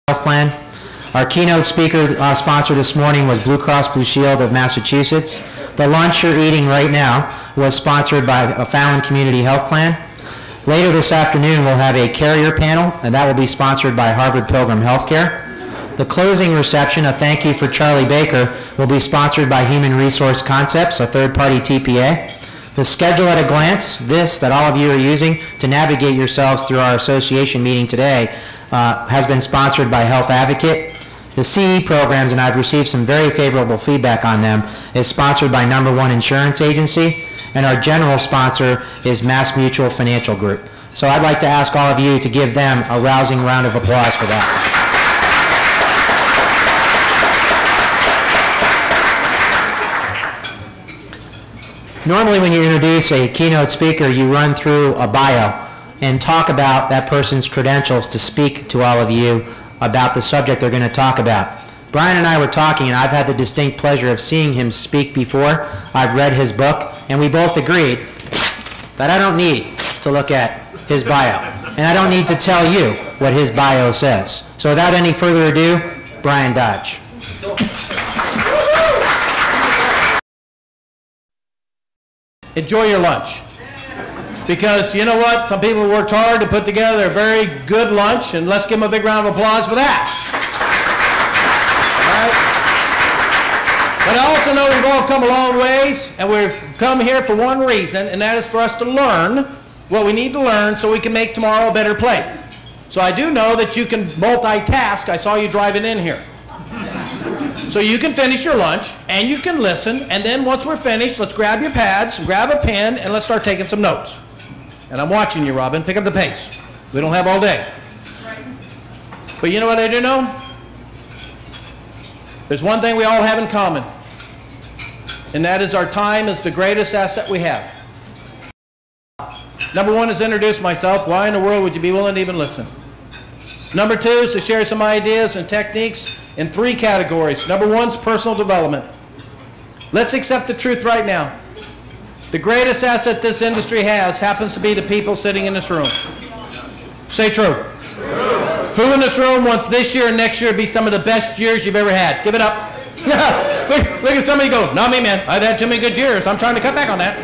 Health Plan. Our keynote speaker sponsor this morning was Blue Cross Blue Shield of Massachusetts. The lunch you're eating right now was sponsored by Fallon Community Health Plan. Later this afternoon, we'll have a carrier panel, and that will be sponsored by Harvard Pilgrim Healthcare. The closing reception, a thank you for Charlie Baker, will be sponsored by Human Resource Concepts, a third-party TPA. The schedule at a glance, this that all of you are using to navigate yourselves through our association meeting today, has been sponsored by Health Advocate. The CE programs, and I've received some very favorable feedback on them, is sponsored by No. 1 Insurance Agency, and our general sponsor is Mass Mutual Financial Group. So I'd like to ask all of you to give them a rousing round of applause for that. Normally when you introduce a keynote speaker, you run through a bio and talk about that person's credentials to speak to all of you about the subject they're going to talk about. Brian and I were talking, and I've had the distinct pleasure of seeing him speak before. I've read his book, and we both agreed that I don't need to look at his bio, and I don't need to tell you what his bio says. So without any further ado, Brian Dodge. Enjoy your lunch, because you know what, some people worked hard to put together a very good lunch, and let's give them a big round of applause for that. Right? But I also know we've all come a long ways, and we've come here for one reason, and that is for us to learn what we need to learn so we can make tomorrow a better place. So I do know that you can multitask. I saw you driving in here. So you can finish your lunch, and you can listen, and then once we're finished, let's grab your pads, grab a pen, and let's start taking some notes. And I'm watching you, Robin. Pick up the pace. We don't have all day. But you know what I do know? There's one thing we all have in common, and that is our time is the greatest asset we have. Number one is introduce myself. Why in the world would you be willing to even listen? Number two is to share some ideas and techniques in 3 categories. Number one is personal development. Let's accept the truth right now. The greatest asset this industry has happens to be the people sitting in this room. Say true. Who in this room wants this year and next year to be some of the best years you've ever had? Give it up. Look at somebody go, not me, man. I've had too many good years. I'm trying to cut back on that.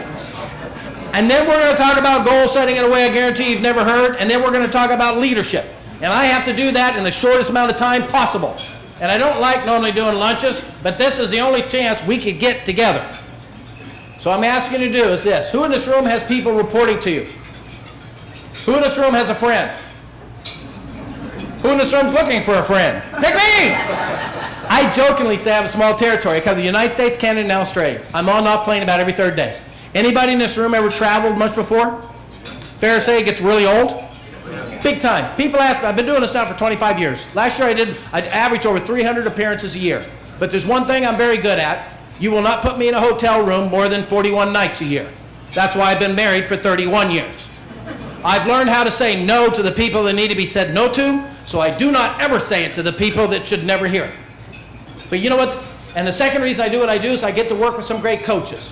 And then we're going to talk about goal setting in a way I guarantee you've never heard. And then we're going to talk about leadership. And I have to do that in the shortest amount of time possible. And I don't like normally doing lunches, but this is the only chance we could get together. So I'm asking you to do is this. Who in this room has people reporting to you? Who in this room has a friend? Who in this room is looking for a friend? Pick me! I jokingly say I have a small territory. I cover the United States, Canada, and Australia. I'm on and off plane about every 3rd day. Anybody in this room ever traveled much before? Fair to say it gets really old? Big time. People ask me, I've been doing this now for 25 years. Last year I'd average over 300 appearances a year. But there's one thing I'm very good at. You will not put me in a hotel room more than 41 nights a year. That's why I've been married for 31 years. I've learned how to say no to the people that need to be said no to, so I do not ever say it to the people that should never hear it. But you know what? And the second reason I do what I do is I get to work with some great coaches.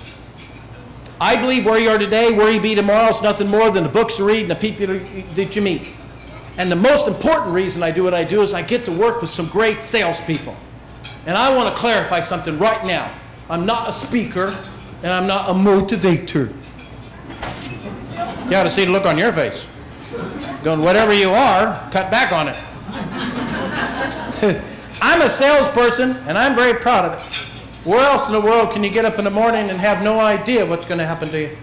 I believe where you are today, where you be tomorrow is nothing more than the books you read and the people that you meet. And the most important reason I do what I do is I get to work with some great salespeople. And I want to clarify something right now. I'm not a speaker, and I'm not a motivator. You ought to see the look on your face. Going, whatever you are, cut back on it. I'm a salesperson, and I'm very proud of it. Where else in the world can you get up in the morning and have no idea what's going to happen to you?